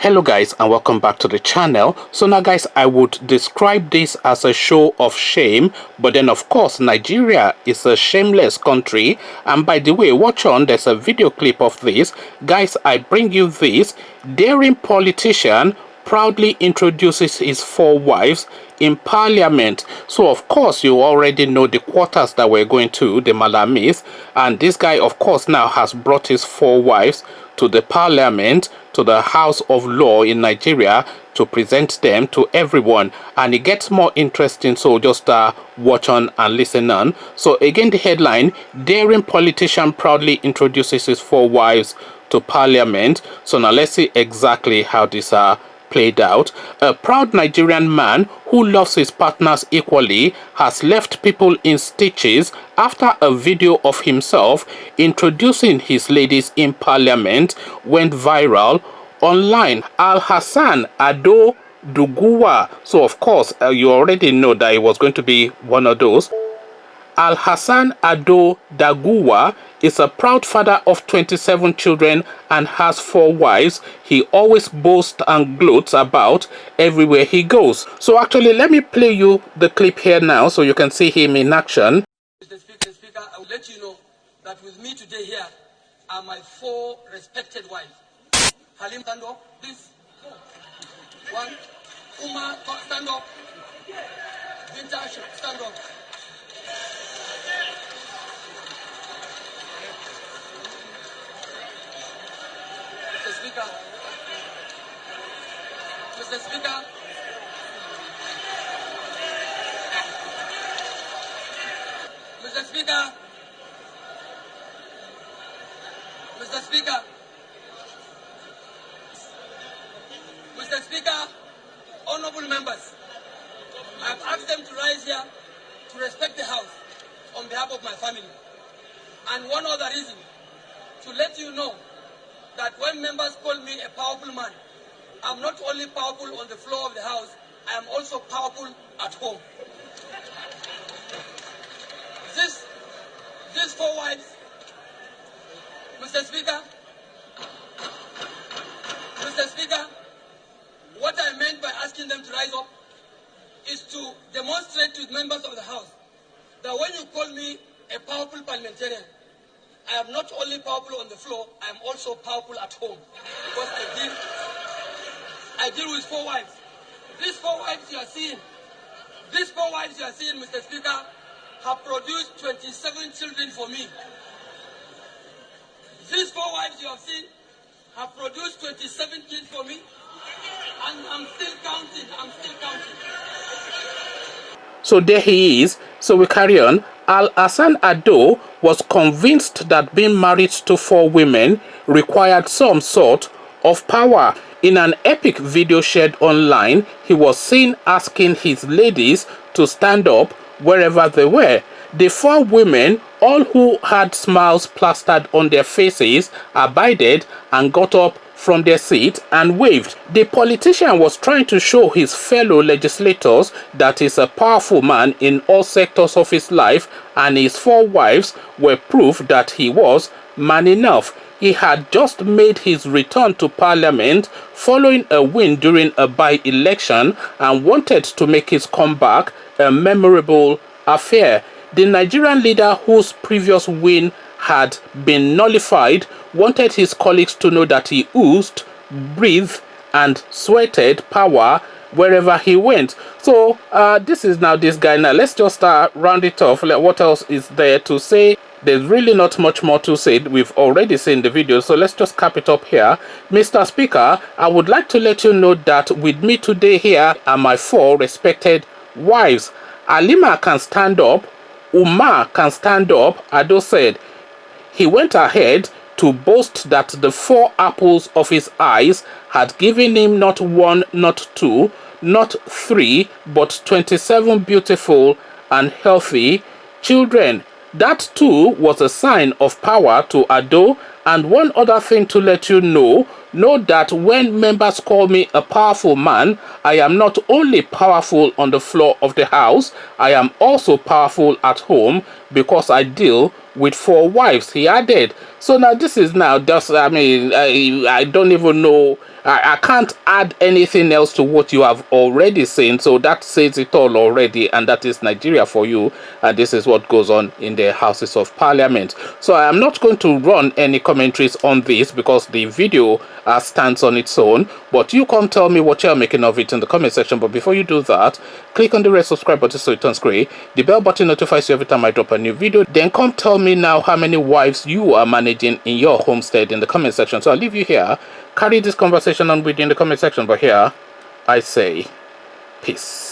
Hello guys, and welcome back to the channel. So now guys, I would describe this as a show of shame, but then of course Nigeria is a shameless country. And by the way, watch on, there's a video clip of this. Guys, I bring you this. Daring politician proudly introduces his 4 wives in parliament. So of course you already know the quarters that we're going to, the Malamis, and this guy of course now has brought his 4 wives to the parliament, to the House of Law in Nigeria, to present them to everyone. And it gets more interesting, so just watch on and listen on. So again, the headline: daring politician proudly introduces his 4 wives to parliament. So now let's see exactly how this played out. A proud Nigerian man who loves his partners equally has left people in stitches after a video of himself introducing his ladies in parliament went viral online. Al-Hassan Ado Duguwa. So of course you already know that it was going to be one of those. Al-Hassan Ado Daguwa is a proud father of 27 children and has 4 wives he always boasts and gloats about everywhere he goes. So actually, let me play you the clip here now so you can see him in action. Mr. Speaker, I will let you know that with me today here are my 4 respected wives. Halim, stand up, please. 1. Uma, stand up. Binta, stand up. Mr. Speaker. Mr. Speaker. Mr. Speaker. Mr. Speaker. Mr. Speaker, honorable members, I have asked them to rise here to respect the House on behalf of my family. And one other reason, to let you know that when members call me a powerful man, I'm not only powerful on the floor of the House, I am also powerful at home. These 4 wives, Mr. Speaker, what I meant by asking them to rise up is to demonstrate to members of the House that when you call me a powerful parliamentarian, I am not only powerful on the floor, I am also powerful at home. Because I deal with 4 wives. These 4 wives you are seeing, Mr. Speaker, have produced 27 children for me. These 4 wives you have seen have produced 27 kids for me. And I'm still counting. So there he is. So we carry on. Al-Hassan Ado was convinced that being married to 4 women required some sort of power. In an epic video shared online, he was seen asking his ladies to stand up wherever they were. The 4 women, all who had smiles plastered on their faces, abided and got up from their seat and waved. The politician was trying to show his fellow legislators that he's a powerful man in all sectors of his life, and his 4 wives were proof that he was man enough. He had just made his return to parliament following a win during a by-election and wanted to make his comeback a memorable affair. The Nigerian leader, whose previous win had been nullified, wanted his colleagues to know that he oozed, breathed, and sweated power wherever he went. So this is now this guy. Now let's just round it off. What else is there to say? There's really not much more to say. We've already seen the video, so let's just cap it up here. Mr. Speaker, I would like to let you know that with me today here are my 4 respected wives. Alima can stand up. Uma can stand up, Ado said. He went ahead to boast that the 4 apples of his eyes had given him not 1, not 2, not 3, but 27 beautiful and healthy children. That too was a sign of power to Ado. And one other thing to let you know that when members call me a powerful man, I am not only powerful on the floor of the House, I am also powerful at home because I deal with 4 wives, he added. So now this is now just, I mean, I don't even know. I can't add anything else to what you have already seen. So that says it all already, and that is Nigeria for you. And this is what goes on in the Houses of Parliament. So I am not going to run any commentaries on this because the video stands on its own. But you come tell me what you're making of it in the comment section. But before you do that, click on the red subscribe button so it turns gray. The bell button notifies you every time I drop a new video. Then come tell me now how many wives you are managing in your homestead in the comment section. So I'll leave you here. Carry this conversation on with you in the comment section. But here, I say peace.